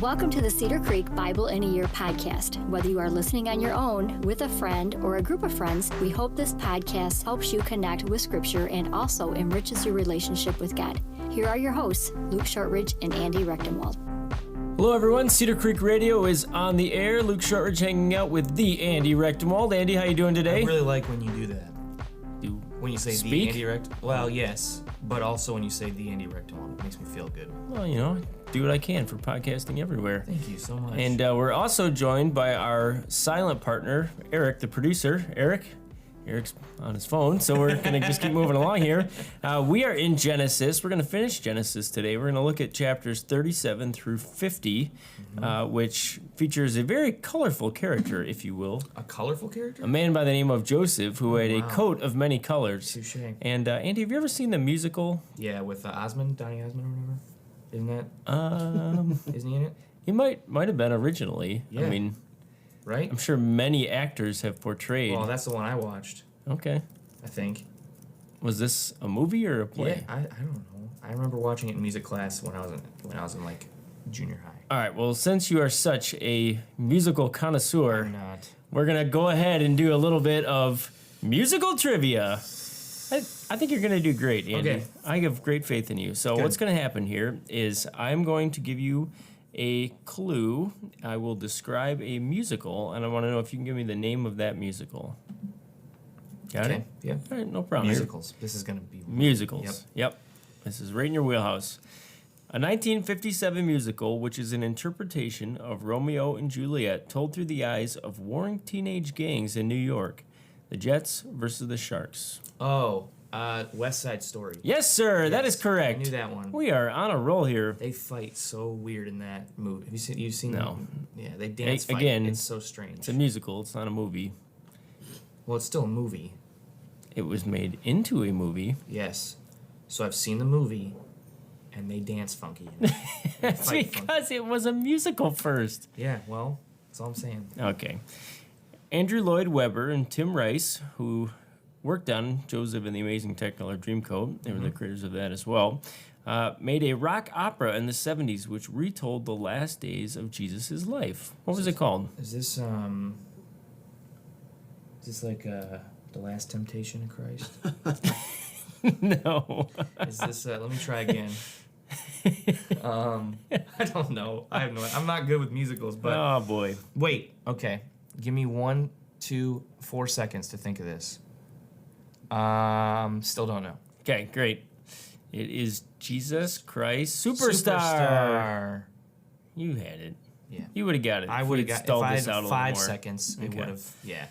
Welcome to the Cedar Creek Bible in a Year podcast. Whether you are listening on your own, with a friend, or a group of friends, we hope this podcast helps you connect with Scripture and also enriches your relationship with God. Here are your hosts, Luke Shortridge and Andy Rechtenwald. Hello everyone, Cedar Creek Radio is on the air. Luke Shortridge hanging out with the Andy Rechtenwald. Andy, how you doing today? I really like when you do that. When you say speak? the Andy Rechtenwald. Well, yes, but also when you say the Andy Rechtenwald, it makes me feel good. Well, you know, do what I can for podcasting everywhere. Thank you so much. And we're also joined by our silent partner, Eric, the producer. Eric's on his phone, so we're going to just keep moving along here. We are in Genesis. We're going to finish Genesis today. We're going to look at chapters 37 through 50, which features a very colorful character, if you will. A colorful character? A man by the name of Joseph, who had a coat of many colors. Touche. And Andy, have you ever seen the musical? Yeah, with Osmond, Donny Osmond or whatever. Isn't that? Isn't he in it? He might have been originally. Yeah. I mean, right? I'm sure many actors have portrayed. Well, that's the one I watched. Okay. I think. Was this a movie or a play? Yeah, I don't know. I remember watching it in music class when I was in like junior high. All right. Well, since you are such a musical connoisseur, I'm not. we're gonna go ahead and do a little bit of musical trivia. I think you're going to do great, Andy. Okay. I have great faith in you. So Good. what's going to happen here is I'm going to give you a clue. I will describe a musical, and I want to know if you can give me the name of that musical. Got Okay. it? Yeah. All right, no problem. Musicals. This is going to be... Musicals. Yep. This is right in your wheelhouse. A 1957 musical, which is an interpretation of Romeo and Juliet told through the eyes of warring teenage gangs in New York. The Jets versus the Sharks. Oh, West Side Story. Yes, sir. Yes, That is correct. I knew that one. We are on a roll here. They fight so weird in that movie. Have you seen No. Yeah, they dance fight. Again, It's so strange. It's a musical. It's not a movie. Well, it's still a movie. It was made into a movie. Yes. So I've seen the movie, and they dance funky. In it. They That's fight funky. because it was a musical first. Yeah, well, that's all I'm saying. Okay. Andrew Lloyd Webber and Tim Rice, who worked on Joseph and the Amazing Technicolor Dreamcoat, they were the creators of that as well, made a rock opera in the 70s which retold the last days of Jesus' life. What was it called? Is this like The Last Temptation of Christ? No. Is this, let me try again. I don't know. I have no I'm not good with musicals, but... Oh, boy. Wait, okay. Give me 1, 2, 4 seconds to think of this. Still don't know. Okay, great. It is Jesus Christ Superstar. You had it. Yeah. You would have got it. I would have got, if I had out 5 seconds, it Okay. would have, yeah.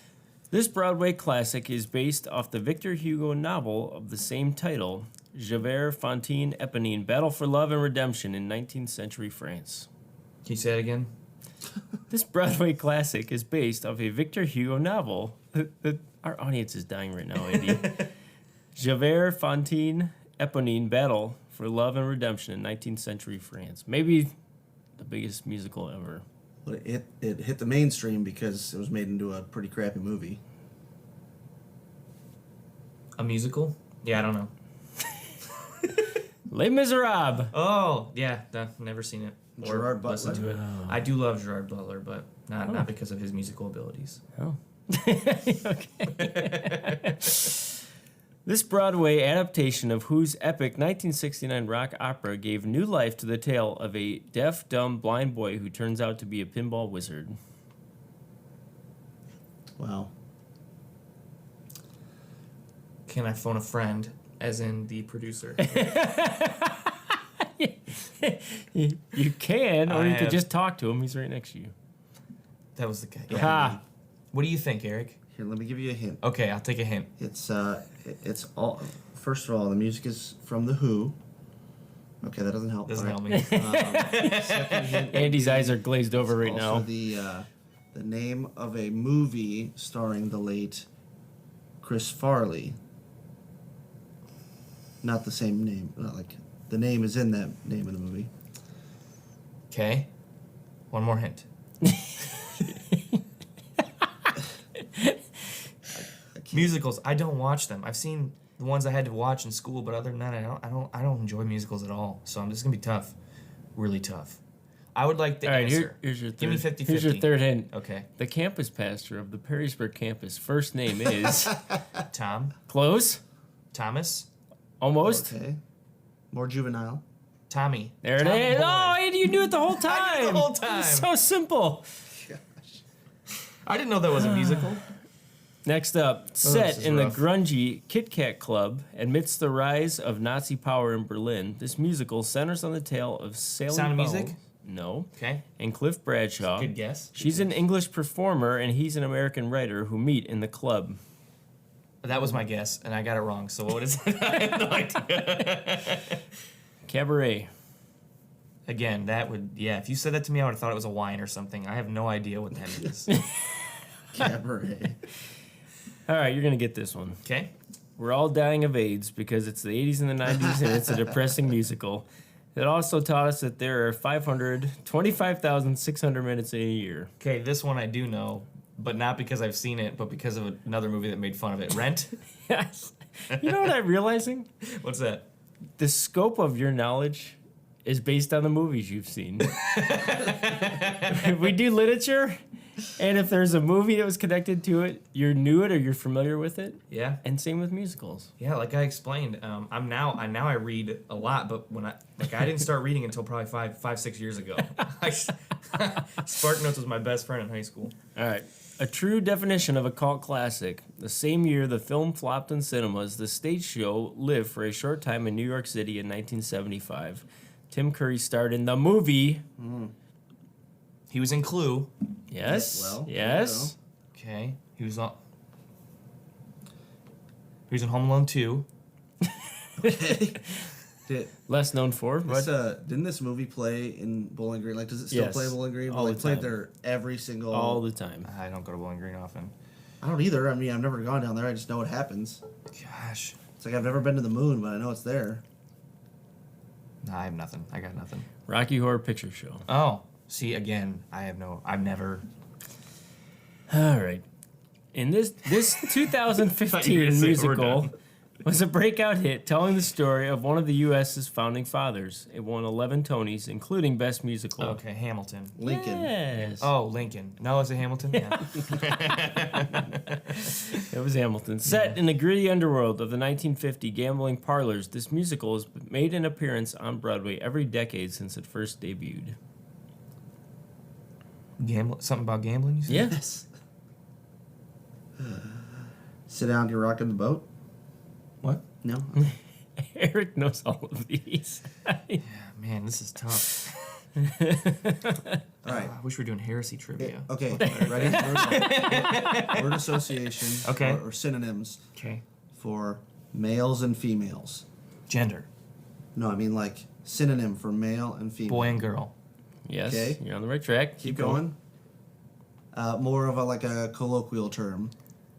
This Broadway classic is based off the Victor Hugo novel of the same title, Javert, Fantine, Eponine, Battle for Love and Redemption in 19th century France. Can you say it again? This Broadway classic is based off a Victor Hugo novel. Our audience is dying right now, Andy. Javert, Fantine, Eponine, Battle for Love and Redemption in 19th century France. Maybe the biggest musical ever. Well, it hit the mainstream because it was made into a pretty crappy movie. A musical? Yeah, I don't know. Les Miserables. Oh, yeah, never seen it. Or Gerard Butler. listened to it. I do love Gerard Butler, but not because of his musical abilities. Oh. Okay. This Broadway adaptation of whose epic 1969 rock opera gave new life to the tale of a deaf, dumb, blind boy who turns out to be a pinball wizard? Wow. Can I phone a friend, as in the producer? You can, or I you could have- just talk to him. He's right next to you. That was the guy. Yeah. Ha! What do you think, Eric? Here, let me give you a hint. Okay, I'll take a hint. It's all. First of all, the music is from The Who. Okay, that doesn't help. Doesn't All help right. me. Second hint. Andy's eyes are glazed over right also now. the name of a movie starring the late Chris Farley. Not the same name. Not like the name is in that name of the movie. Okay. One more hint. Musicals. I don't watch them. I've seen the ones I had to watch in school, but other than that, I don't enjoy musicals at all. So I'm just gonna be tough, really tough. I would like the All right, answer. here's your third. Give me 50-50. Here's your third hint. Okay. The campus pastor of the Perrysburg campus. First name is Tom. close, Thomas. almost. Okay. More juvenile. Tommy. There it Tommy is. Boy. Oh, and you knew it the whole time. I knew the whole time. So simple. I didn't know that was a musical. Next up, this set is in rough. the grungy Kit Kat Club amidst the rise of Nazi power in Berlin, this musical centers on the tale of Sally Sound of Bowles- Music? No. Okay. And Cliff Bradshaw. Good guess. She's an English performer and he's an American writer who meet in the club. That was my guess, and I got it wrong. So what is it? I have no idea. Cabaret. Again, that would, yeah, if you said that to me, I would have thought it was a wine or something. I have no idea what that is. Cabaret. All right, you're going to get this one. Okay. We're all dying of AIDS because it's the 80s and the 90s and it's a depressing musical. It also taught us that there are 525,600 minutes in a year. Okay, this one I do know, but not because I've seen it, but because of another movie that made fun of it. Rent? Yes. You know what I'm realizing? What's that? The scope of your knowledge is based on the movies you've seen. We do literature, and if there's a movie that was connected to it, you knew it or you're familiar with it. Yeah. And same with musicals. Yeah, like I explained, I read a lot, but when I didn't start reading until probably 5-6 years ago. SparkNotes was my best friend in high school. All right. A true definition of a cult classic. The same year the film flopped in cinemas, the stage show lived for a short time in New York City in 1975. Tim Curry starred in the movie. He was in Clue. Yes. Well, yes. Okay. He was in Home Alone 2. Did, Less known for, but didn't this movie play in Bowling Green? Like, does it still Yes. play Bowling Green? All Well, the they played time. there every single. all the time. I don't go to Bowling Green often. I don't either. I mean, I've never gone down there. I just know it happens. Gosh. It's like I've never been to the moon, but I know it's there. Nah, I have nothing. I got nothing. Rocky Horror Picture Show. Oh, see, again, I've never. All right. In this Thought you were 2015 gonna say we're musical done. was a breakout hit telling the story of one of the U.S.'s founding fathers. It won 11 Tonys, including Best Musical. Okay, Hamilton. Lincoln. Yes. Oh, Lincoln. No, is it Hamilton? Yeah. It was Hamilton. Set in the gritty underworld of the 1950 gambling parlors, this musical has made an appearance on Broadway every decade since it first debuted. Something about gambling, you said? Yes. Sit down, you're rocking the boat. What? No. Eric knows all of these. Man, this is tough. All right. I wish we were doing heresy trivia. Okay. Ready? Word association. Okay. Or synonyms Okay. for males and females. Gender. No, I mean like synonym for male and female. Boy and girl. Yes, Okay. you're on the right track. Keep going. More of a colloquial term.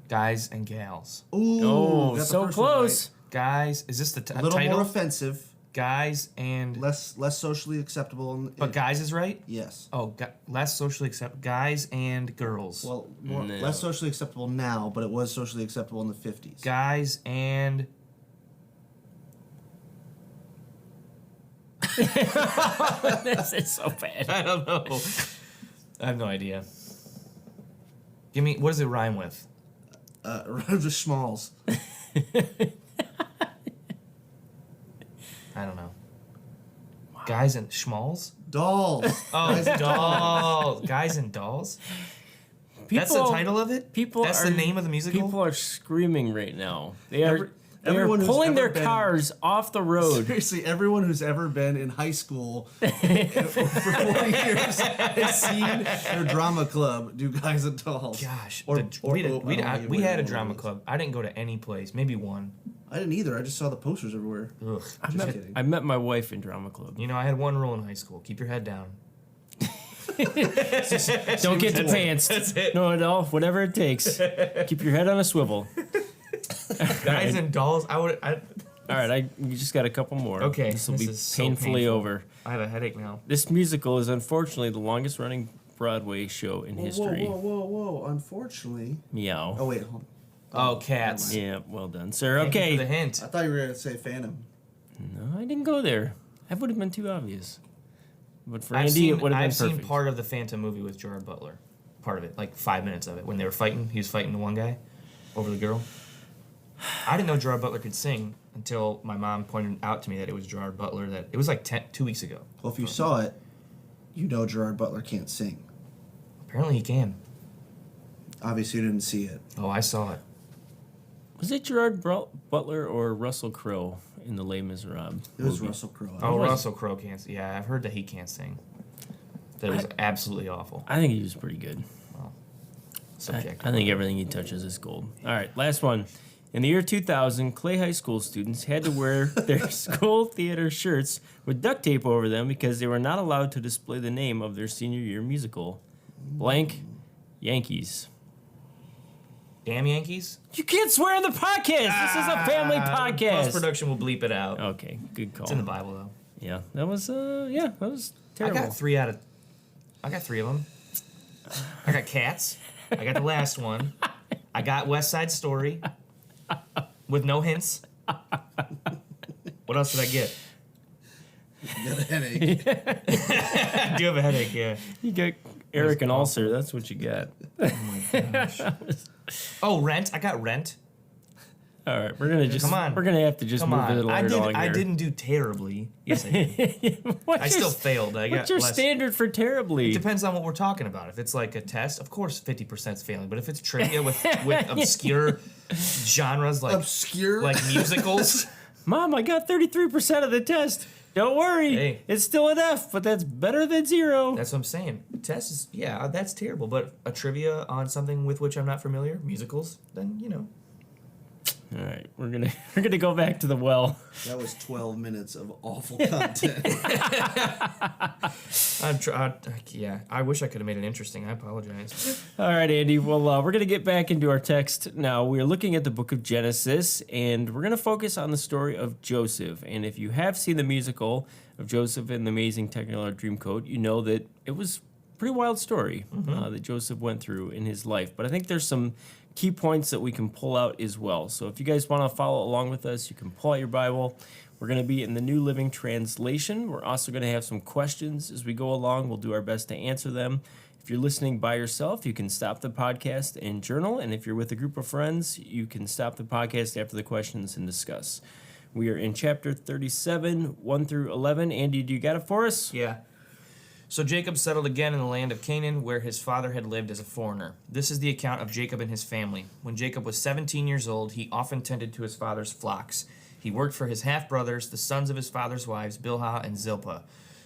Guys and gals. Ooh, Oh, got the so first one close. Guys, is this the right. A little title? more offensive, Guys and. less socially acceptable. But guys is right? Yes. Oh, less socially acceptable. Guys and girls. Well, No. less socially acceptable now, but it was socially acceptable in the 50s. Guys and. This is so bad. I don't know. I have no idea. Give me. What does it rhyme with? Rhymes with schmalls. I don't know. Guys and schmalls? Dolls. Oh, dolls. Guys and dolls? That's the title of it? That's the name of the musical? People are screaming right now. They are everyone who's pulling their ever been- cars off the road. Seriously, everyone who's ever been in high school for 40 years has seen their drama club do Guys and Dolls. Gosh. Or- the- or- we had, oh, we I don't had, know we what had a it drama was. club. I didn't go to any place. Maybe one. I didn't either. I just saw the posters everywhere. Ugh. Just kidding. I met my wife in drama club. You know, I had one rule in high school. Keep your head down. Don't get the pants. That's it. No, whatever it takes. Keep your head on a swivel. Guys and dolls. All right, you just got a couple more. Okay, This will this be is so painfully painful. over. I have a headache now. This musical is unfortunately the longest running Broadway show in history. Whoa. Unfortunately. Meow. Oh, wait. Hold on. Oh, cats. Yeah, well done, sir. Thank you Okay. for the hint. I thought you were going to say Phantom. No, I didn't go there. That would have been too obvious. But for Andy, it would have been I've perfect. seen part of the Phantom movie with Gerard Butler. Part of it, like 5 minutes of it, when they were fighting. He was fighting the one guy over the girl. I didn't know Gerard Butler could sing until my mom pointed out to me that it was Gerard Butler. That it was like 2 weeks ago. Well, if you saw it, you know Gerard Butler can't sing. Apparently he can. Obviously, you didn't see it. Oh, I saw it. Was it Gerard Butler or Russell Crowe in the Les Miserables? It was movie? Russell Crowe. Oh, was- Russell Crowe can't sing. Yeah, I've heard that he can't sing. That it was absolutely awful. I think he was pretty good. Subjective. I think everything he touches is gold. All right, last one. In the year 2000, Clay High School students had to wear their school theater shirts with duct tape over them because they were not allowed to display the name of their senior year musical. Blank Yankees. Damn Yankees. You can't swear on the podcast. This is a family Post podcast. production will bleep it out. Okay, good call. It's in the Bible though. Yeah, that was terrible. I got 3 of them. I got Cats. I got the last one. I got West Side Story with no hints. What else did I get? You got a headache. I do have a headache, yeah. You got Eric and Ulcer. That's what you got. Oh, Rent. I got Rent. All right, we're gonna just Come on. we're gonna have to just Come move on. it along I here. didn't do terribly. Yes, I did. What's I your- still failed. I got What's your less. standard for terribly? Depends on what we're talking about. If it's like a test, of course 50% is failing. But if it's trivia with obscure genres Obscure? like musicals, Mom, I got 33% of the test. Don't worry, Hey. it's still an F, but that's better than 0. that's what I'm saying. Test is that's terrible. But a trivia on something with which I'm not familiar, musicals, then All right, we're gonna go back to the well. That was 12 minutes of awful content. I wish I could have made it interesting. I apologize. All right, Andy. Well, we're gonna get back into our text now. We're looking at the book of Genesis, and we're gonna focus on the story of Joseph. And if you have seen the musical of Joseph and the Amazing Technicolor Dreamcoat, you know that it was a pretty wild story that Joseph went through in his life. But I think there's some key points that we can pull out as well. So if you guys want to follow along with us, you can pull out your Bible. We're going to be in the New Living Translation. We're also going to have some questions as we go along. We'll do our best to answer them. If you're listening by yourself, you can stop the podcast and journal. And if you're with a group of friends, you can stop the podcast after the questions and discuss. We are in chapter 37, 1 through 11. Andy, do you got it for us? Yeah. So Jacob settled again in the land of Canaan, where his father had lived as a foreigner. This is the account of Jacob and his family. When Jacob was 17 years old, he often tended to his father's flocks. He worked for his half-brothers, the sons of his father's wives, Bilhah and Zilpah.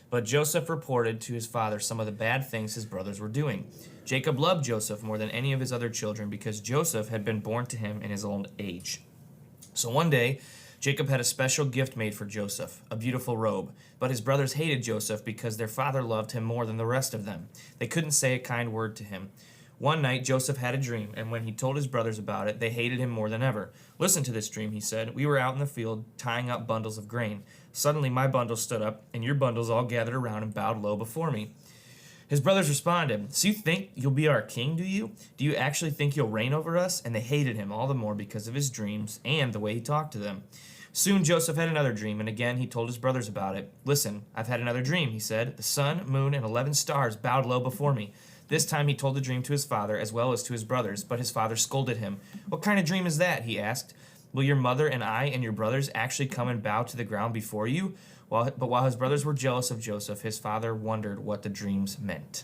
But Joseph reported to his father some of the bad things his brothers were doing. Jacob loved Joseph more than any of his other children because Joseph had been born to him in his old age. So one day, Jacob had a special gift made for Joseph, a beautiful robe. But his brothers hated Joseph because their father loved him more than the rest of them. They couldn't say a kind word to him. One night, Joseph had a dream, and when he told his brothers about it, they hated him more than ever. "Listen to this dream," he said. "We were out in the field tying up bundles of grain. Suddenly my bundle stood up, and your bundles all gathered around and bowed low before me." His brothers responded, "So you think you'll be our king, do you? Do you actually think you'll reign over us?" And they hated him all the more because of his dreams and the way he talked to them. Soon Joseph had another dream, and again he told his brothers about it. "Listen, I've had another dream," he said. "The sun, moon, and 11 stars bowed low before me." This time he told the dream to his father as well as to his brothers, but his father scolded him. "What kind of dream is that?" he asked. "Will your mother and I and your brothers actually come and bow to the ground before you?" But while his brothers were jealous of Joseph, his father wondered what the dreams meant.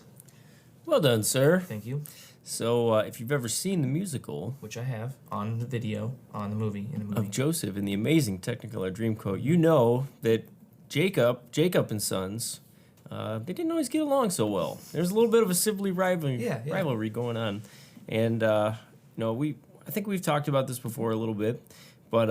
Well done, sir. Thank you. So if you've ever seen the musical Which I have on the video, on the movie, in the movie. of Joseph in the Amazing Technicolor Dreamcoat, you know that Jacob and Sons, they didn't always get along so well. There's a little bit of a sibling rivalry going on, and I think we've talked about this before a little bit, but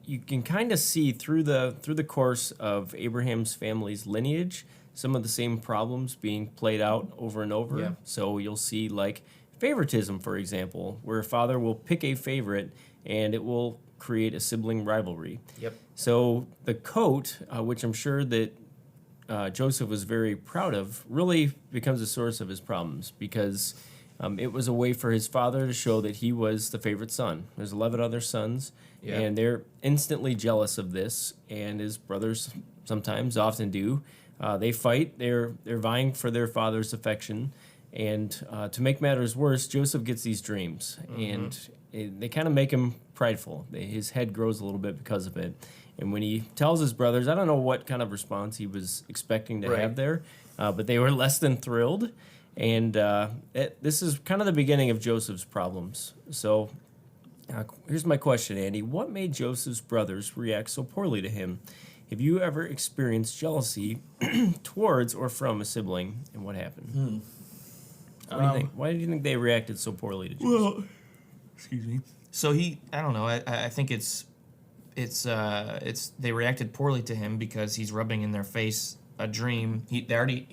you can kind of see through the course of Abraham's family's lineage some of the same problems being played out over and over. Yeah. So you'll see like favoritism, for example, where a father will pick a favorite and it will create a sibling rivalry. Yep. So the coat, which I'm sure that Joseph was very proud of, really becomes a source of his problems because it was a way for his father to show that he was the favorite son. There's 11 other sons, Yeah. and they're instantly jealous of this, and his brothers sometimes, often do, They fight. They're vying for their father's affection, and to make matters worse, Joseph gets these dreams, and they kind of make him prideful. His head grows a little bit because of it. And when he tells his brothers, I don't know what kind of response he was expecting to have there, but they were less than thrilled. And this is kind of the beginning of Joseph's problems. So here's my question, Andy. What made Joseph's brothers react so poorly to him? Have you ever experienced jealousy towards or from a sibling, and what happened? What do you think? Why do you think they reacted so poorly to Joseph? Well, excuse me. So I don't know. I think it's they reacted poorly to him because he's rubbing in their face a dream. He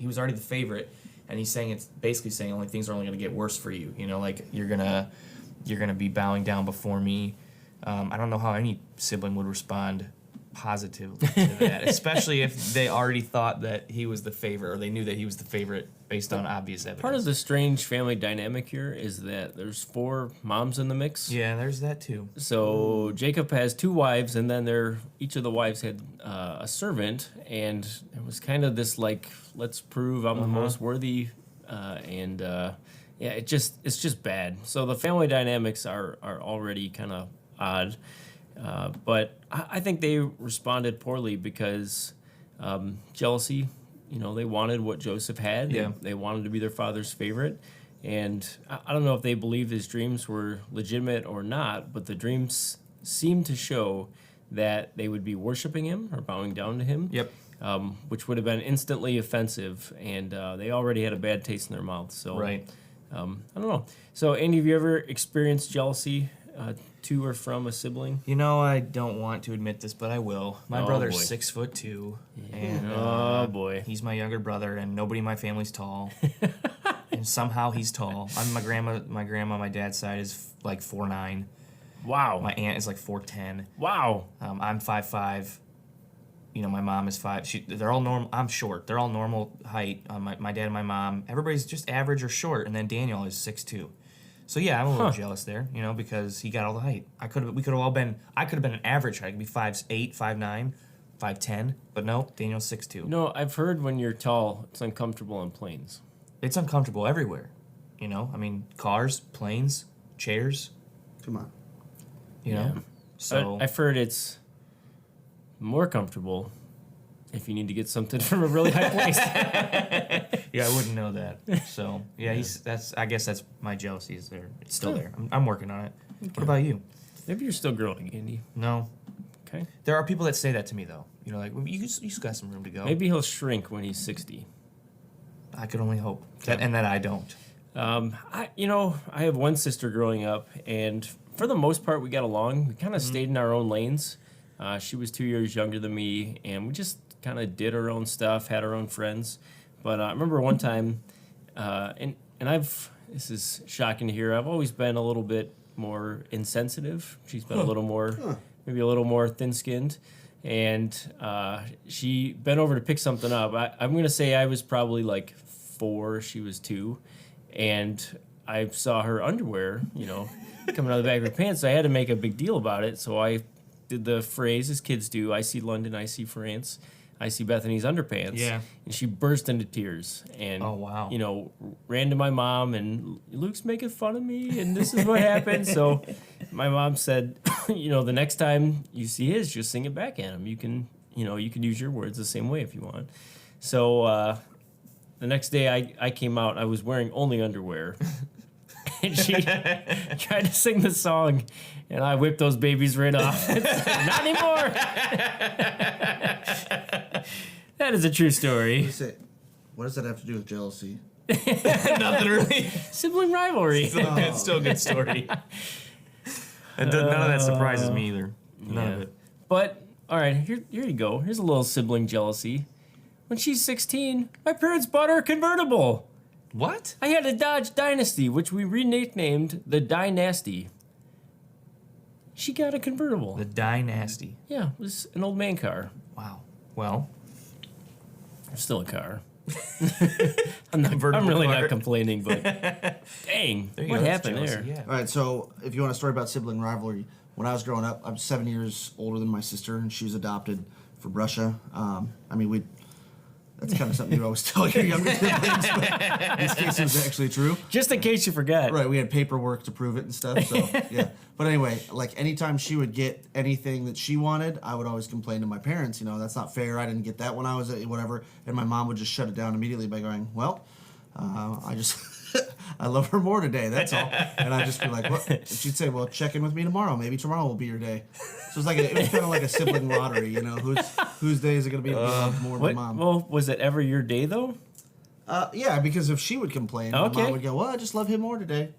was already the favorite, and he's saying basically saying only things are only going to get worse for you. You know, like you're gonna be bowing down before me. I don't know how any sibling would respond positively to that, especially if they already thought that he was the favorite or they knew that he was the favorite based on obvious evidence. Part of the strange family dynamic here is that there's 4 moms in the mix. Yeah, there's that too. So Jacob has 2 wives, and then each of the wives had a servant, and it was kind of this like, let's prove I'm the most worthy, it's just bad. So the family dynamics are already kind of odd, but I think they responded poorly because jealousy. You know, they wanted what Joseph had. Yeah. They wanted to be their father's favorite. And I don't know if they believed his dreams were legitimate or not, but the dreams seemed to show that they would be worshiping him or bowing down to him. Yep. Which would have been instantly offensive, and they already had a bad taste in their mouths. So, Right. I don't know. So, Andy, have you ever experienced jealousy to or from a sibling? You know, I don't want to admit this, but I will. My Oh, brother's boy. 6'2", and Oh, boy. he's my younger brother, and nobody in my family's tall. And somehow he's tall. My grandma, my dad's side is like 4'9". Wow. My aunt is like 4'10". Wow. I'm 5'5". You know, my mom is 5. They're all normal. I'm short. They're all normal height. My dad and my mom. Everybody's just average or short, and then Daniel is 6'2". So yeah, I'm a little jealous there, you know, because he got all the height. I could have been an average height. I could be 5'8", 5'9", 5'10", but no, Daniel's 6'2". You know, I've heard when you're tall, it's uncomfortable on planes. It's uncomfortable everywhere, you know. I mean, cars, planes, chairs, Come on. you know. So I've heard it's more comfortable if you need to get something from a really high place. yeah, I wouldn't know that. So yeah, I guess that's my jealousy is there. It's still there. I'm working on it. What about you? Maybe you're still growing, Andy. No. Okay. There are people that say that to me though. You know, like you still got some room to go. Maybe he'll shrink when he's 60. I could only hope that I don't. I have one sister growing up, and for the most part, we got along. We kind of stayed in our own lanes. She was 2 years younger than me, and we just kind of did our own stuff, had our own friends. But I remember one time, this is shocking to hear, I've always been a little bit more insensitive. She's been a little more, maybe a little more thin-skinned. And she bent over to pick something up. I'm going to say I was probably like 4, she was 2. And I saw her underwear, coming out of the back of her pants. So I had to make a big deal about it. So I did the phrase, as kids do, I see London, I see France. I see Bethany's underpants. Yeah. And she burst into tears. And, Oh, wow. Ran to my mom, and Luke's making fun of me, and this is what happened. So my mom said, the next time you see his, just sing it back at him. You can use your words the same way if you want. So the next day I came out, I was wearing only underwear. And she tried to sing the song, and I whipped those babies right off. Not anymore. That is a true story. What does that have to do with jealousy? Nothing really. Sibling rivalry. It's still a good story. And none of that surprises me either. None of it. But, all right, here you go. Here's a little sibling jealousy. When she's 16, my parents bought her a convertible. What? I had a Dodge Dynasty, which we renamed the Dynasty. She got a convertible. The Dynasty. Yeah, it was an old man car. Wow. Well, Still a car. I'm Convertible really car. not complaining, but dang, there you what go. That's happened jealousy, there? Yeah. All right, so if you want a story about sibling rivalry, when I was growing up, I'm 7 years older than my sister, and she was adopted from Russia. That's kind of something you always tell your younger siblings, but in this case it was actually true. Just in case you forgot. Right, we had paperwork to prove it and stuff, so yeah. But anyway, like anytime she would get anything that she wanted, I would always complain to my parents, that's not fair, I didn't get that when I was whatever, and my mom would just shut it down immediately by going, well, I just, I love her more today, that's all. And I'd just be like, what? And she'd say, well, check in with me tomorrow, maybe tomorrow will be your day. So it was kind of like a sibling lottery, whose day is it going to be more than mom? Well, was it ever your day, though? Yeah, because if she would complain, my Okay. mom would go, well, I just love him more today.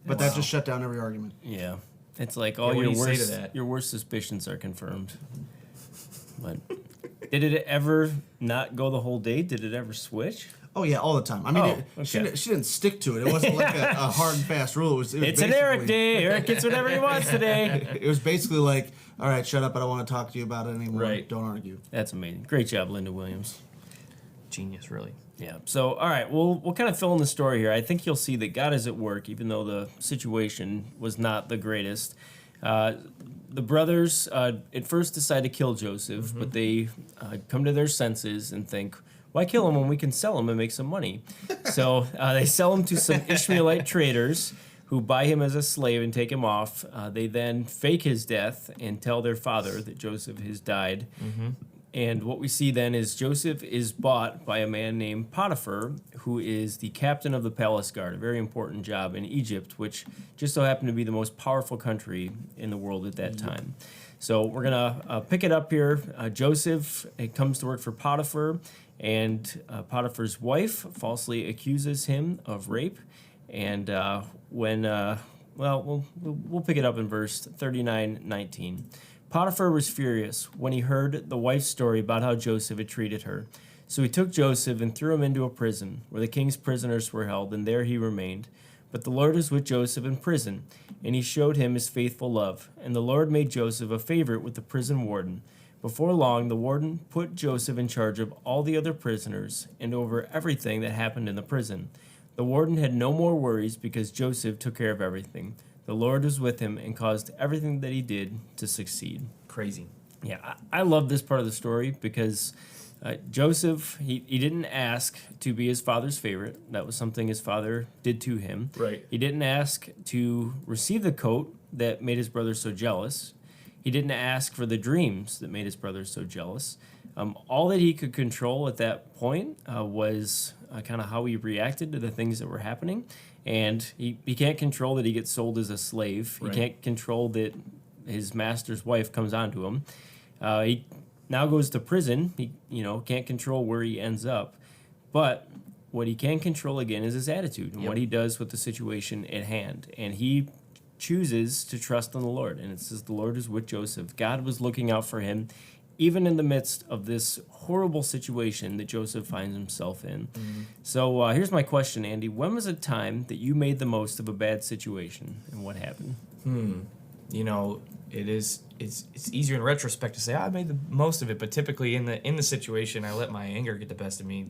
But that just shut down every argument. Yeah. It's like all what your do you say to worst that? your worst suspicions are confirmed. But did it ever not go the whole day? Did it ever switch? Oh yeah, all the time. I mean, Oh, she okay. didn't stick to it. It wasn't like a hard and fast rule. It was It's an Eric day. Eric gets whatever he wants today. It was basically like, all right, shut up. I don't want to talk to you about it anymore. Right. Don't argue. That's amazing. Great job, Linda Williams. Genius, really. Yeah. So, all right, we'll kind of fill in the story here. I think you'll see that God is at work, even though the situation was not the greatest. The brothers at first decide to kill Joseph, but they come to their senses and think, why kill him when we can sell him and make some money? So they sell him to some Ishmaelite traders who buy him as a slave and take him off. They then fake his death and tell their father that Joseph has died. And what we see then is Joseph is bought by a man named Potiphar, who is the captain of the palace guard, a very important job in Egypt, which just so happened to be the most powerful country in the world at that time. So we're going to pick it up here. Joseph comes to work for Potiphar, and Potiphar's wife falsely accuses him of rape. And we'll pick it up in verse 39:19. Potiphar was furious when he heard the wife's story about how Joseph had treated her. So he took Joseph and threw him into a prison, where the king's prisoners were held, and there he remained. But the Lord was with Joseph in prison, and he showed him his faithful love. And the Lord made Joseph a favorite with the prison warden. Before long, the warden put Joseph in charge of all the other prisoners and over everything that happened in the prison. The warden had no more worries because Joseph took care of everything. The Lord was with him and caused everything that he did to succeed. Crazy. Yeah, I love this part of the story because Joseph, he didn't ask to be his father's favorite. That was something his father did to him. Right. He didn't ask to receive the coat that made his brother so jealous. He didn't ask for the dreams that made his brother so jealous. All that he could control at that point was kind of how he reacted to the things that were happening. And he can't control that he gets sold as a slave. Right. He can't control that his master's wife comes onto him. He now goes to prison. He can't control where he ends up. But what he can control again is his attitude and what he does with the situation at hand. And he chooses to trust in the Lord. And it says the Lord is with Joseph. God was looking out for him, even in the midst of this horrible situation that Joseph finds himself in. So here's my question, Andy. When was a time that you made the most of a bad situation, and what happened? It's easier in retrospect to say I made the most of it, but typically in the situation, I let my anger get the best of me.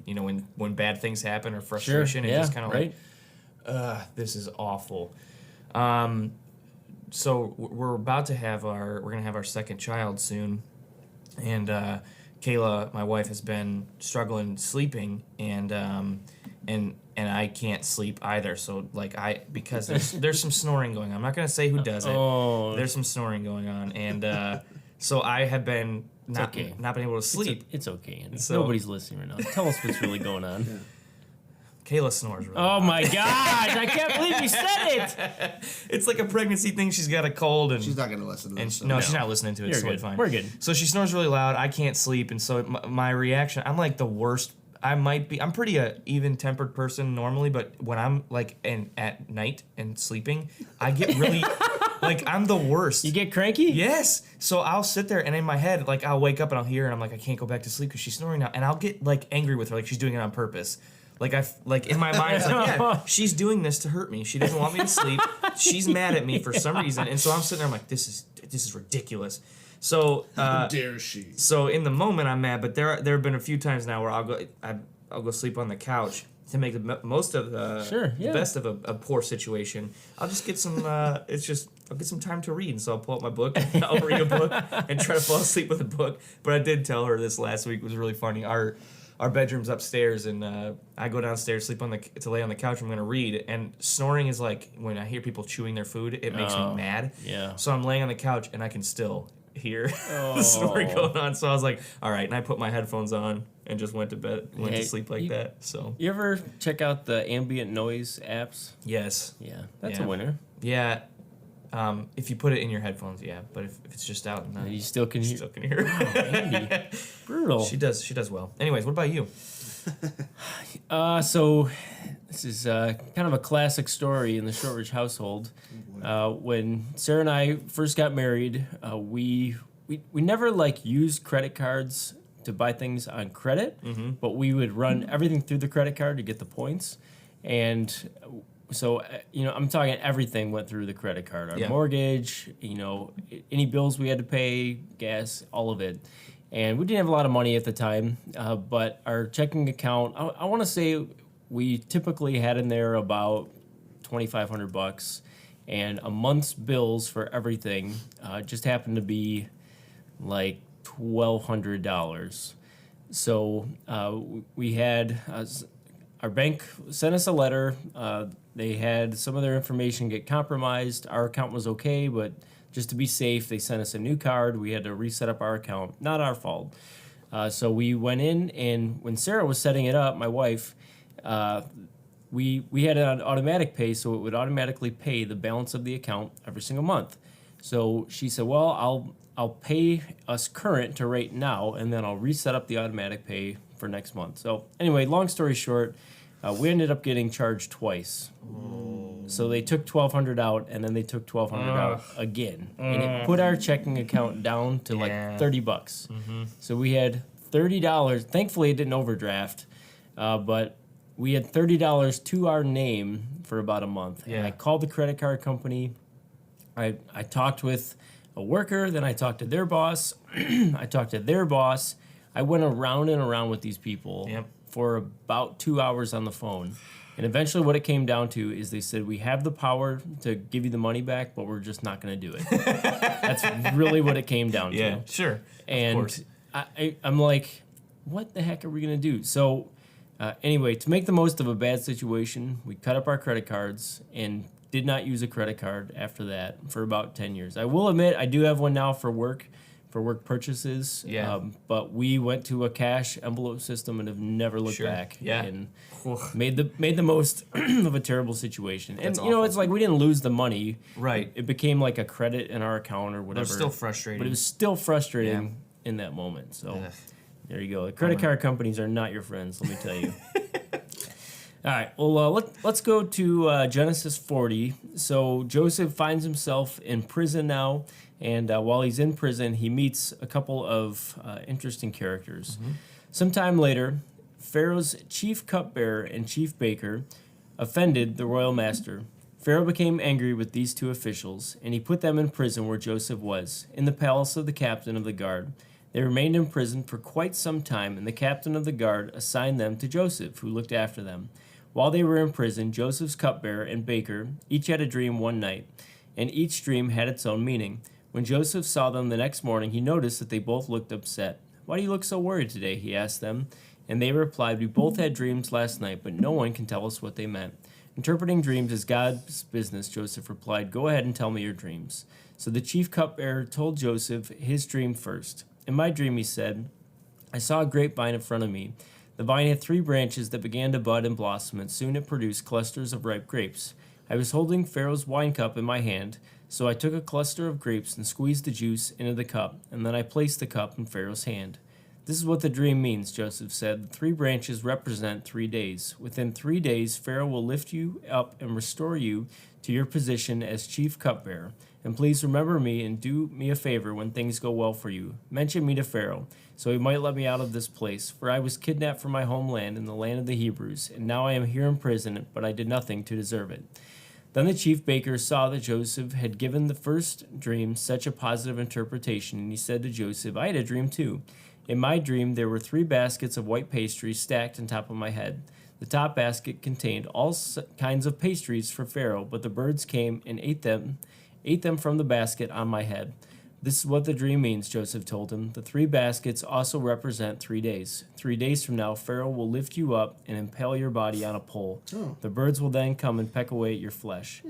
When bad things happen or frustration, and just kind of like, this is awful. So we're gonna have our second child soon, and Kayla, my wife, has been struggling sleeping, and I can't sleep either. So because there's some snoring going on. I'm not gonna say who does it. Oh. There's some snoring going on, and so I have been not been able to sleep. It's okay, Andy. So- Nobody's listening right now. Tell us what's really going on. Kayla snores really Oh loud. my gosh! I can't believe you said it. It's like a pregnancy thing. She's got a cold, and She's not going to listen to and this. she, so. no, she's not listening to it. You're It's totally good. fine. We're good. So she snores really loud. I can't sleep, and so my reaction, I'm like the worst. I'm pretty even-tempered person normally, but when I'm at night and sleeping, I get really I'm the worst. You get cranky? Yes. So I'll sit there and in my head, I'll wake up and I'll hear her and I'm like, I can't go back to sleep because she's snoring now, and I'll get angry with her, like she's doing it on purpose. In my mind, it's yeah, she's doing this to hurt me. She doesn't want me to sleep. She's mad at me for some reason, and so I'm sitting there. I'm like, this is ridiculous. So How dare she? so in the moment I'm mad, but there have been a few times now where I'll go sleep on the couch to make the most of the best of a poor situation. I'll just get some. I'll get some time to read, and so I'll pull out my book. I'll read a book and try to fall asleep with a book. But I did tell her this last week was really funny. our bedroom's upstairs, and I go downstairs, to lay on the couch. I'm gonna read, and snoring is like when I hear people chewing their food, it makes me mad. Yeah. So I'm laying on the couch, and I can still hear the snoring going on. So I was like, all right, and I put my headphones on and just went to sleep like that. So You ever check out the ambient noise apps? yes, Yeah, that's Yeah. a winner. yeah. If you put it in your headphones, yeah. But if it's just out, and You still can hear. still can hear. Andy, brutal. She does well. Anyways, what about you? So this is kind of a classic story in the Shortridge household. When Sarah and I first got married, we never like used credit cards to buy things on credit, but we would run everything through the credit card to get the points. And so, I'm talking everything went through the credit card. Our Yeah. mortgage, any bills we had to pay, gas, all of it. And we didn't have a lot of money at the time, but our checking account, I want to say we typically had in there about $2,500, and a month's bills for everything just happened to be like $1,200. So we had our bank sent us a letter. They had some of their information get compromised. Our account was okay, but just to be safe, they sent us a new card. We had to reset up our account. Not our fault. So we went in, and when Sarah was setting it up, my wife, we had it on automatic pay, so it would automatically pay the balance of the account every single month. So she said, well, I'll pay us current to right now, and then I'll reset up the automatic pay for next month. So anyway, long story short, we ended up getting charged twice. So they took $1,200 out, and then they took $1,200 out again, and it put our checking account down to like $30. So we had $30. Thankfully, it didn't overdraft, but we had $30 to our name for about a month. And I called the credit card company. I talked with a worker, then I talked to their boss. I talked to their boss. I went around and around with these people for about 2 hours on the phone. And eventually what it came down to is they said, we have the power to give you the money back, but we're just not going to do it. That's really what it came down to. Yeah, sure. And I'm like, what the heck are we going to do? So anyway, to make the most of a bad situation, we cut up our credit cards and did not use a credit card after that for about 10 years. I will admit I do have one now for work purchases. Yeah. But we went to a cash envelope system and have never looked back. Yeah. And made the most of a terrible situation. That's and you know, awful. it's like we didn't lose the money. Right. It became like a credit in our account or whatever. It was still frustrating. But it was still frustrating in that moment. So Ugh. there you go. The credit card companies are not your friends, let me tell you. All right, well, let's go to Genesis 40. So Joseph finds himself in prison now, and while he's in prison, he meets a couple of interesting characters. Sometime later, Pharaoh's chief cupbearer and chief baker offended the royal master. Pharaoh became angry with these two officials, and he put them in prison where Joseph was, in the palace of the captain of the guard. They remained in prison for quite some time, and the captain of the guard assigned them to Joseph, who looked after them. While they were in prison, Joseph's cupbearer and baker each had a dream one night, and each dream had its own meaning. When Joseph saw them the next morning, he noticed that they both looked upset. "Why do you look so worried today?" he asked them. And they replied, "We both had dreams last night, but no one can tell us what they meant." "Interpreting dreams is God's business," Joseph replied. "Go ahead and tell me your dreams." So the chief cupbearer told Joseph his dream first. "In my dream," he said, "I saw a grapevine in front of me. The vine had 3 branches that began to bud and blossom, and soon it produced clusters of ripe grapes. I was holding Pharaoh's wine cup in my hand, so I took a cluster of grapes and squeezed the juice into the cup, and then I placed the cup in Pharaoh's hand." "This is what the dream means," Joseph said. "The 3 branches represent 3 days. Within 3 days, Pharaoh will lift you up and restore you to your position as chief cupbearer. And please remember me and do me a favor when things go well for you. Mention me to Pharaoh, so he might let me out of this place, for I was kidnapped from my homeland in the land of the Hebrews, and now I am here in prison, but I did nothing to deserve it." Then the chief baker saw that Joseph had given the first dream such a positive interpretation, and he said to Joseph, "I had a dream too. In my dream, there were 3 baskets of white pastry stacked on top of my head. The top basket contained all kinds of pastries for Pharaoh, but the birds came and ate them from the basket on my head. This is what the dream means, Joseph told him. The 3 baskets also represent 3 days. 3 days from now, Pharaoh will lift you up and impale your body on a pole. Oh. The birds will then come and peck away at your flesh.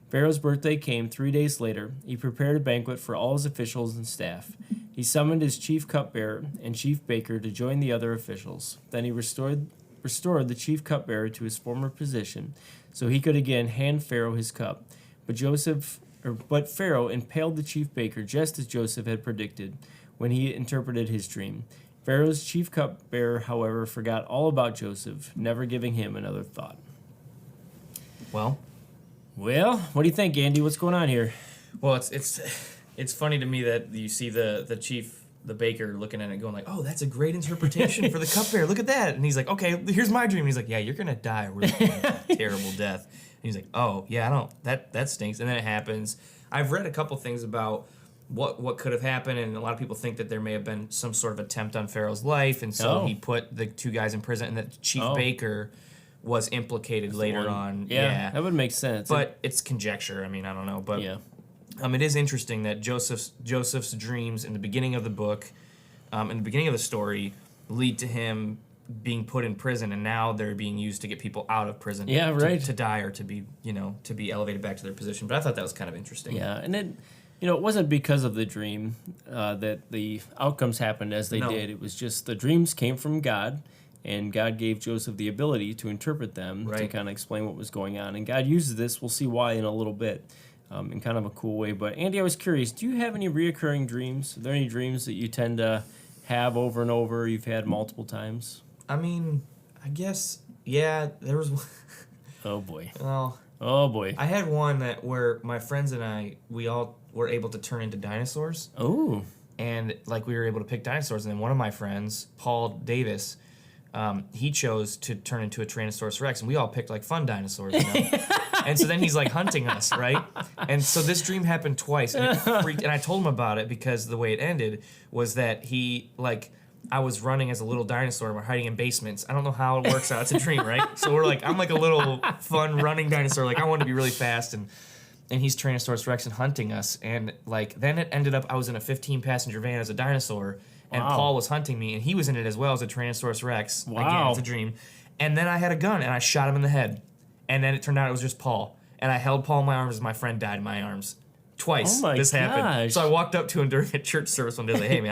Pharaoh's birthday came 3 days later. He prepared a banquet for all his officials and staff. He summoned his chief cupbearer and chief baker to join the other officials. Then he restored the chief cupbearer to his former position, so he could again hand Pharaoh his cup. But Pharaoh impaled the chief baker just as Joseph had predicted when he interpreted his dream. Pharaoh's chief cupbearer, however, forgot all about Joseph, never giving him another thought. Well, What do you think, Andy? What's going on here? well, it's funny to me that you see the chief, the baker, looking at it going like, "Oh, that's a great interpretation for the cupbearer. Look at that." And he's like, "Okay, here's my dream." And he's like, "Yeah, you're gonna die a really terrible death." And he's like, "Oh, yeah, I don't. That stinks." And then it happens. I've read a couple things about what could have happened, and a lot of people think that there may have been some sort of attempt on Pharaoh's life, and so he put the 2 guys in prison, and that chief baker was implicated later on. Yeah, that would make sense. But it's conjecture. I mean, I don't know. But yeah. it is interesting that Joseph's dreams in the beginning of the book, in the beginning of the story, lead to him being put in prison, and now they're being used to get people out of prison. Yeah, right. To die or to be, to be elevated back to their position. But I thought that was kind of interesting. Yeah, and it wasn't because of the dream that the outcomes happened as they did. It was just the dreams came from God, and God gave Joseph the ability to interpret them to kind of explain what was going on. And God uses this. We'll see why in a little bit, in kind of a cool way. But Andy, I was curious, do you have any reoccurring dreams? Are there any dreams that you tend to have over and over, you've had multiple times? I mean, I guess, yeah, there was one. Oh, boy. Well, Oh, boy. I had one where my friends and I, we all were able to turn into dinosaurs. Oh. And we were able to pick dinosaurs. And then one of my friends, Paul Davis, he chose to turn into a Tyrannosaurus Rex, and we all picked fun dinosaurs. And so then he's hunting us, right? And so this dream happened twice, and it freaked. And I told him about it because the way it ended was that I was running as a little dinosaur, and we're hiding in basements. I don't know how it works out. It's a dream, right? So we're I'm a little fun running dinosaur. I want to be really fast, and he's Tyrannosaurus Rex and hunting us. And then it ended up I was in a 15-passenger van as a dinosaur, and Paul was hunting me, and he was in it as well as a Tyrannosaurus Rex. Wow. Again, it's a dream. And then I had a gun, and I shot him in the head. And then it turned out it was just Paul. And I held Paul in my arms as my friend died in my arms. Twice Oh my this happened. gosh. So I walked up to him during a church service one day. I was like, "Hey, man,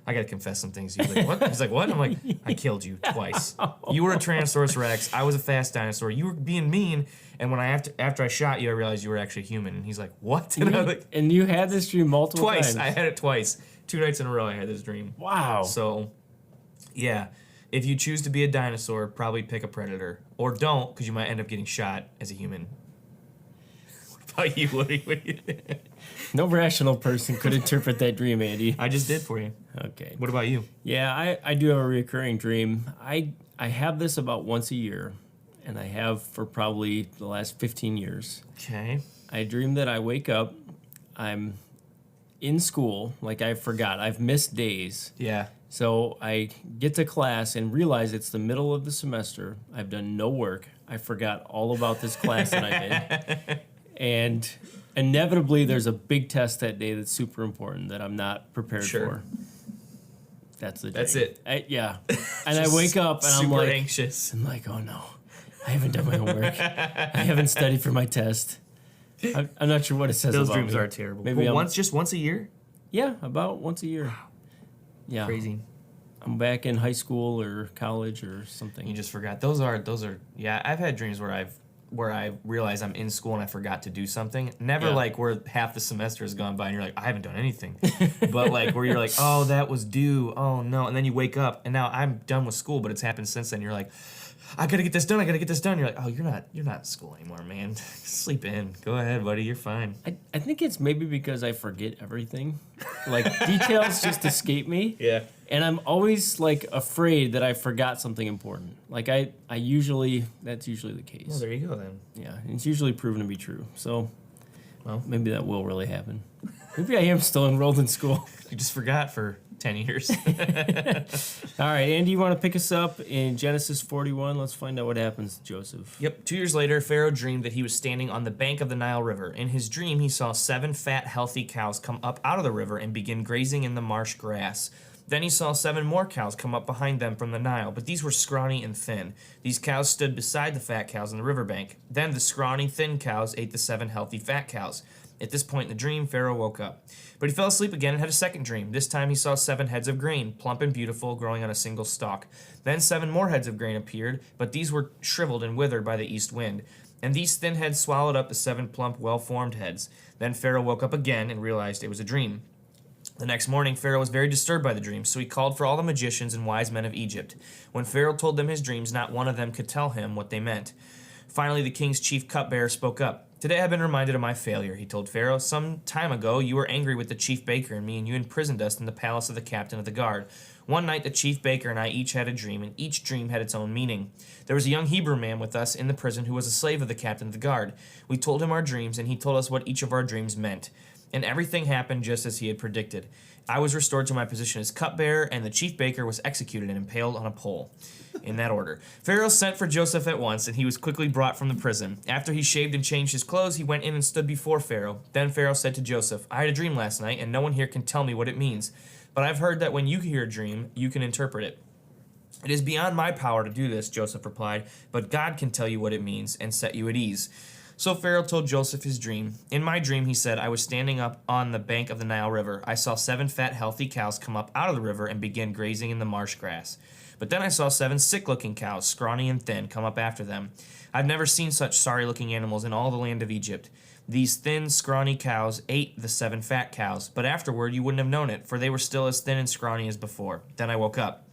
I gotta confess some things." He's like, "What?" He's like, "What?" I'm like, "I killed you twice. You were a Tyrannosaurus Rex. I was a fast dinosaur. You were being mean. And when after I shot you, I realized you were actually human." And he's like, "What?" And I was like, And you had this dream multiple twice. times? I had it twice. 2 nights in a row I had this dream. Wow. So, yeah. If you choose to be a dinosaur, probably pick a predator. Or don't, because you might end up getting shot as a human. What about you? What do you No rational person could interpret that dream, Andy. I just did for you. Okay. What about you? Yeah, I do have a recurring dream. I have this about once a year, and I have for probably the last 15 years. Okay. I dream that I wake up, I'm in school, I forgot. I've missed days. Yeah. So I get to class and realize it's the middle of the semester. I've done no work. I forgot all about this class that I'm in. And inevitably, there's a big test that day that's super important that I'm not prepared for. That's the day. That's it. Yeah. And I wake up and I'm super like, anxious. I'm like, oh no, I haven't done my homework. I haven't studied for my test. I'm not sure what it says Those about dreams me. are terrible. Maybe Well, I'm- just once a year? Yeah, about once a year. Yeah. Crazy. I'm back in high school or college or something. You just forgot. Those are yeah, I've had dreams where I realize I'm in school and I forgot to do something. Never where half the semester has gone by and you're like, I haven't done anything. But where you're like, oh, that was due. Oh no. And then you wake up and now I'm done with school, but it's happened since then. You're like, I gotta get this done. You're like, oh, you're not in school anymore, man. Sleep in. Go ahead, buddy. You're fine. I think it's maybe because I forget everything. Details just escape me. Yeah. And I'm always afraid that I forgot something important. That's usually the case. Well, there you go then. Yeah, and it's usually proven to be true. So, Well. maybe that will really happen. Maybe I am still enrolled in school. You just forgot for 10 years. All right, Andy, you want to pick us up in Genesis 41? Let's find out what happens to Joseph. Yep. 2 years later, Pharaoh dreamed that he was standing on the bank of the Nile River. In his dream, he saw 7 fat, healthy cows come up out of the river and begin grazing in the marsh grass. Then he saw 7 more cows come up behind them from the Nile, but these were scrawny and thin. These cows stood beside the fat cows on the riverbank. Then the scrawny, thin cows ate the 7 healthy, fat cows. At this point in the dream, Pharaoh woke up. But he fell asleep again and had a second dream. This time he saw 7 heads of grain, plump and beautiful, growing on a single stalk. Then 7 more heads of grain appeared, but these were shriveled and withered by the east wind. And these thin heads swallowed up the 7 plump, well-formed heads. Then Pharaoh woke up again and realized it was a dream. The next morning, Pharaoh was very disturbed by the dream, so he called for all the magicians and wise men of Egypt. When Pharaoh told them his dreams, not one of them could tell him what they meant. Finally, the king's chief cupbearer spoke up. Today I've been reminded of my failure, he told Pharaoh. Some time ago, you were angry with the chief baker and me, and you imprisoned us in the palace of the captain of the guard. One night, the chief baker and I each had a dream, and each dream had its own meaning. There was a young Hebrew man with us in the prison who was a slave of the captain of the guard. We told him our dreams, and he told us what each of our dreams meant. And everything happened just as he had predicted. I was restored to my position as cupbearer, and the chief baker was executed and impaled on a pole. In that order. Pharaoh sent for Joseph at once, and he was quickly brought from the prison. After he shaved and changed his clothes, he went in and stood before Pharaoh. Then Pharaoh said to Joseph, I had a dream last night, and no one here can tell me what it means. But I've heard that when you hear a dream, you can interpret it. It is beyond my power to do this, Joseph replied, but God can tell you what it means and set you at ease. So Pharaoh told Joseph his dream. In my dream, he said, I was standing up on the bank of the Nile River. I saw 7 fat, healthy cows come up out of the river and begin grazing in the marsh grass. But then I saw 7 sick-looking cows, scrawny and thin, come up after them. I've never seen such sorry-looking animals in all the land of Egypt. These thin, scrawny cows ate the 7 fat cows, but afterward you wouldn't have known it, for they were still as thin and scrawny as before. Then I woke up.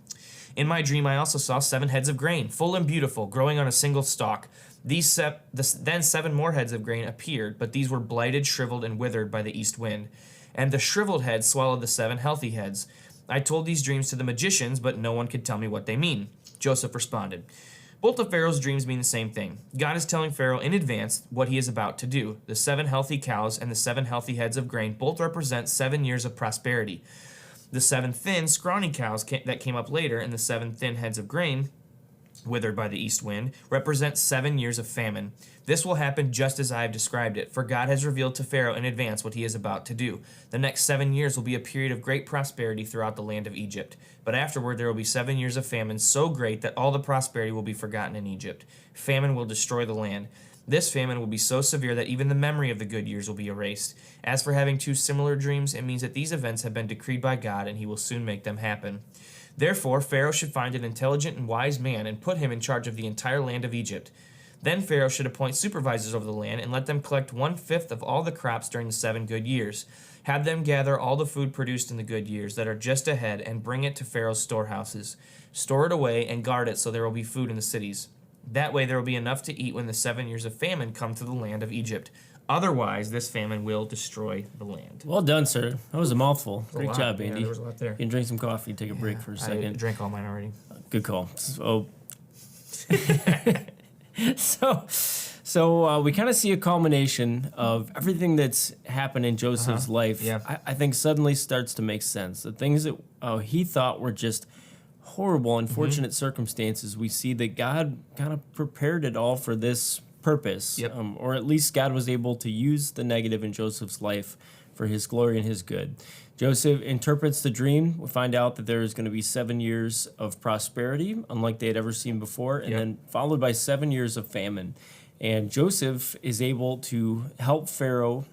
In my dream, I also saw 7 heads of grain, full and beautiful, growing on a single stalk. Then 7 more heads of grain appeared, but these were blighted, shriveled, and withered by the east wind. And the shriveled heads swallowed the 7 healthy heads. I told these dreams to the magicians, but no one could tell me what they mean. Joseph responded, both of Pharaoh's dreams mean the same thing. God is telling Pharaoh in advance what he is about to do. The 7 healthy cows and the 7 healthy heads of grain both represent 7 years of prosperity. The 7 thin, scrawny cows that came up later and the 7 thin heads of grain, withered by the east wind, represent 7 years of famine. This will happen just as I have described it, for God has revealed to Pharaoh in advance what he is about to do. The next 7 years will be a period of great prosperity throughout the land of Egypt. But afterward there will be 7 years of famine so great that all the prosperity will be forgotten in Egypt. Famine will destroy the land. This famine will be so severe that even the memory of the good years will be erased. As for having 2 similar dreams, it means that these events have been decreed by God and he will soon make them happen. Therefore, Pharaoh should find an intelligent and wise man and put him in charge of the entire land of Egypt. Then Pharaoh should appoint supervisors over the land and let them collect 1/5 of all the crops during the 7 good years. Have them gather all the food produced in the good years that are just ahead and bring it to Pharaoh's storehouses. Store it away and guard it so there will be food in the cities. That way there will be enough to eat when the 7 years of famine come to the land of Egypt. Otherwise, this famine will destroy the land. Well done, sir. That was a mouthful. Great job, Yeah, Andy. there was a lot there. You can drink some coffee, take a break for a I second. drank all mine already. Good call. So we kind of see a culmination of everything that's happened in Joseph's life. Yeah. I think suddenly starts to make sense. The things that he thought were just horrible, unfortunate circumstances, we see that God kind of prepared it all for this purpose. Yep. Or at least God was able to use the negative in Joseph's life for his glory and his good. Joseph interprets the dream. We find out that there is going to be 7 years of prosperity, unlike they had ever seen before, and then followed by 7 years of famine. And Joseph is able to help Pharaoh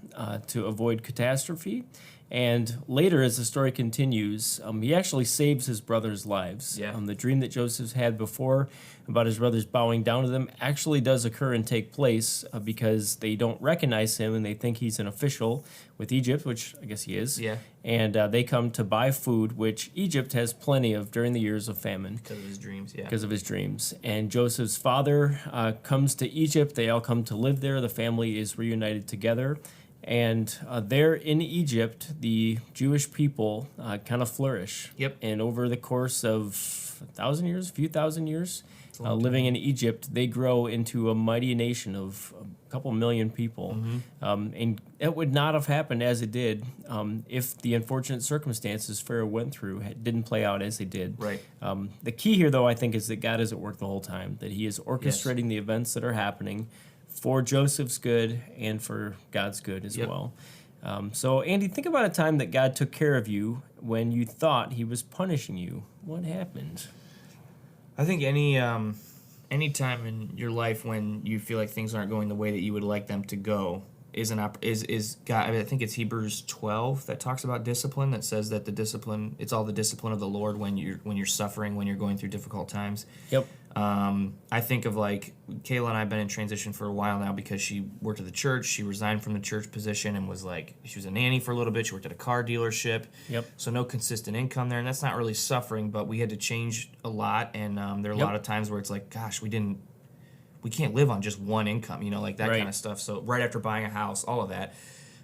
to avoid catastrophe. And later, as the story continues, he actually saves his brothers' lives. Yeah. The dream that Joseph had before about his brothers bowing down to them actually does occur and take place because they don't recognize him and they think he's an official with Egypt, which I guess he is. Yeah. And they come to buy food, which Egypt has plenty of during the years of famine. Because of his dreams, yeah. Because of his dreams. And Joseph's father comes to Egypt. They all come to live there. The family is reunited together. And there in Egypt, the Jewish people kind of flourish. Yep. And over the course of 1,000 years, a few thousand years, living in Egypt, they grow into a mighty nation of couple million people. And it would not have happened as it did if the unfortunate circumstances Pharaoh went through didn't play out as they did. Right. The key here, though, I think, is that God is at work the whole time, that he is orchestrating the events that are happening for Joseph's good and for God's good as well. So, Andy, think about a time that God took care of you when you thought he was punishing you. What happened? I think any time in your life when you feel like things aren't going the way that you would like them to go is God. I mean, I think it's Hebrews 12 that talks about discipline, that says that it's all the discipline of the Lord when you're suffering, when you're going through difficult times. Yep. I think of like Kayla and I have been in transition for a while now because she worked at the church. She resigned from the church position and she was a nanny for a little bit. She worked at a car dealership. Yep. So no consistent income there, and that's not really suffering, but we had to change a lot. And there are a lot of times where it's like, gosh, we can't live on just one income, like that kind of stuff. So right after buying a house, all of that.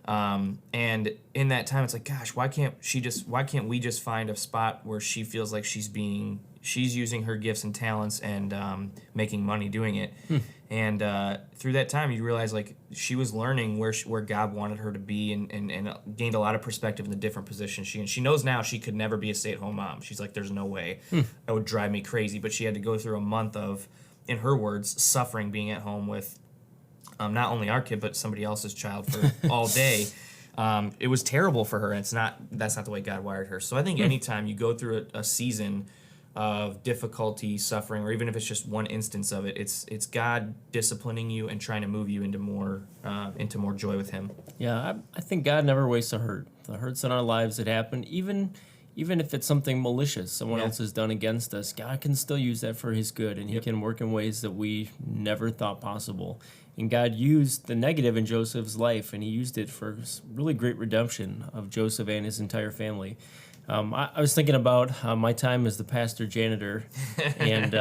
And in that time, it's like, gosh, why can't we just find a spot where she feels like she's using her gifts and talents and making money doing it. And through that time, you realize like she was learning where God wanted her to be and gained a lot of perspective in the different positions she knows now she could never be a stay-at-home mom. She's like, there's no way. That would drive me crazy. But she had to go through a month of, in her words, suffering being at home with not only our kid but somebody else's child for all day. It was terrible for her, and that's not the way God wired her. So I think anytime you go through a season of difficulty, suffering, or even if it's just one instance of it, it's God disciplining you and trying to move you into more joy with Him. Yeah, I think God never wastes a hurt. The hurts in our lives that happen, even if it's something malicious someone else has done against us, God can still use that for his good, and he can work in ways that we never thought possible. And God used the negative in Joseph's life, and he used it for really great redemption of Joseph and his entire family. I was thinking about my time as the pastor janitor, and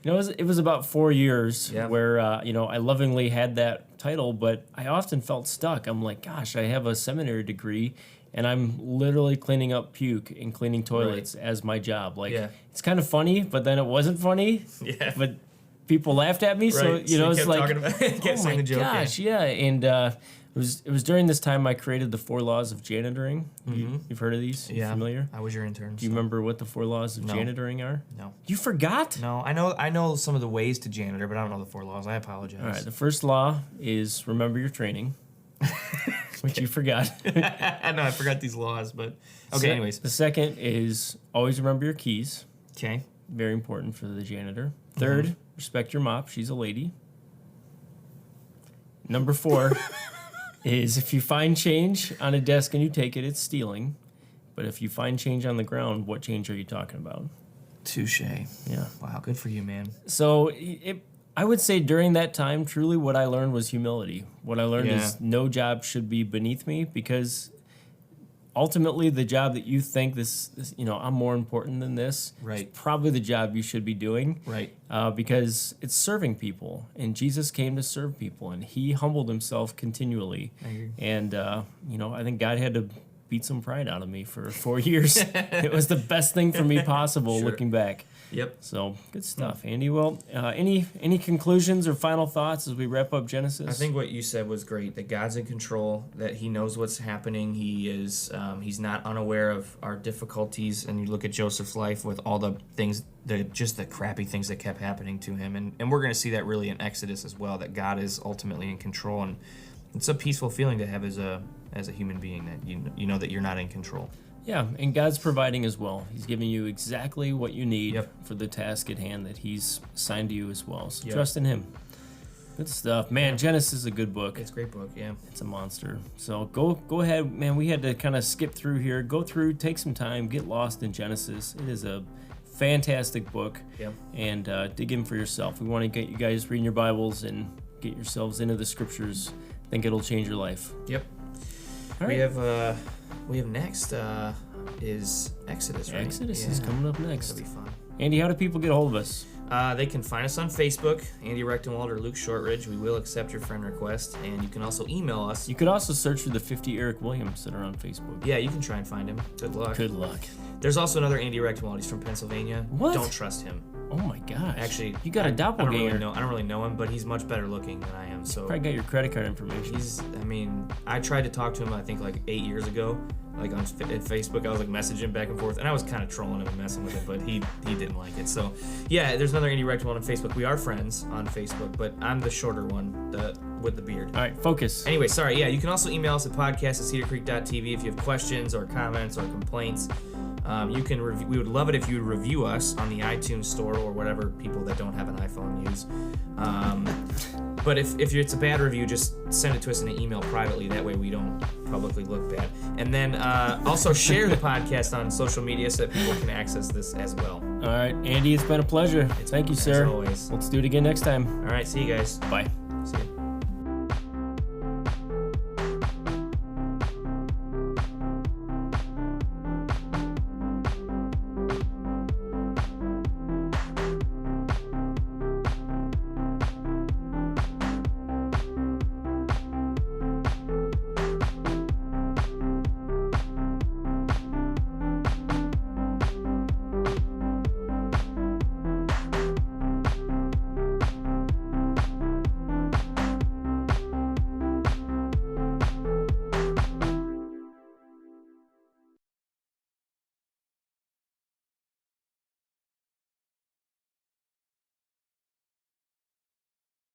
it was about 4 years where I lovingly had that title, but I often felt stuck. I'm like, gosh, I have a seminary degree, and I'm literally cleaning up puke and cleaning toilets as my job. Like, it's kind of funny, but then it wasn't funny. Yeah. But people laughed at me, so it's like, kept saying the joke. Gosh, and it was during this time I created the 4 laws of janitoring. You've heard of these? Yeah. You familiar? I was your intern. Do you remember what the 4 laws of janitoring are? No. You forgot? No, I know some of the ways to janitor, but I don't know the 4 laws. I apologize. All right, the first law is remember your training, which you forgot. I know, I forgot these laws, but okay, anyways. The second is always remember your keys. Okay. Very important for the janitor. Third, respect your mop. She's a lady. Number 4 is if you find change on a desk and you take it, it's stealing. But if you find change on the ground, what change are you talking about? Touche. Yeah. Wow, good for you, man. So I would say during that time, truly what I learned was humility. What I learned is no job should be beneath me, because ultimately the job that you think this I'm more important than this, is probably the job you should be doing. Right. Because it's serving people, and Jesus came to serve people, and he humbled himself continually. I agree. And I think God had to beat some pride out of me for 4 years. It was the best thing for me possible, looking back. Yep. So good stuff, Andy. Well, any conclusions or final thoughts as we wrap up Genesis? I think what you said was great. That God's in control. That He knows what's happening. He is. He's not unaware of our difficulties. And you look at Joseph's life with all the things, just the crappy things that kept happening to him. And we're going to see that really in Exodus as well. That God is ultimately in control, and it's a peaceful feeling to have as a human being, that you know that you're not in control. Yeah, and God's providing as well. He's giving you exactly what you need for the task at hand that He's assigned to you as well. So trust in Him. Good stuff. Man, Genesis is a good book. It's a great book, yeah. It's a monster. So go ahead, man. We had to kind of skip through here. Go through, take some time, get lost in Genesis. It is a fantastic book. Yep. And dig in for yourself. We want to get you guys reading your Bibles and get yourselves into the Scriptures. I think it'll change your life. Yep. All right. We have next is Exodus, right? Exodus is coming up next. That'll be fun. Andy, how do people get a hold of us? They can find us on Facebook, Andy Rechtenwald or Luke Shortridge. We will accept your friend request, and you can also email us. You could also search for the 50 Eric Williams that are on Facebook. Yeah, you can try and find him. Good luck. Good luck. There's also another Andy Rechtenwald. He's from Pennsylvania. What? Don't trust him. Oh my gosh. Actually, you got a doppelganger. I don't really know him, but he's much better looking than I am. So Probably got your credit card information. I tried to talk to him, I think, like 8 years ago, like on Facebook. I was like messaging back and forth, and I was kind of trolling him and messing with him, but he didn't like it. So yeah, there's another Indie Wrecked one on Facebook. We are friends on Facebook, but I'm the shorter one, with the beard. All right, focus. Anyway, sorry. Yeah, you can also email us at podcast@cedarcreek.tv if you have questions or comments or complaints. You can we would love it if you would review us on the iTunes store or whatever people that don't have an iPhone use. But if it's a bad review, just send it to us in an email privately. That way we don't publicly look bad. And then also share the podcast on social media so that people can access this as well. All right, Andy, it's been a pleasure. Thank you, sir. As always. Let's do it again next time. All right, see you guys. Bye.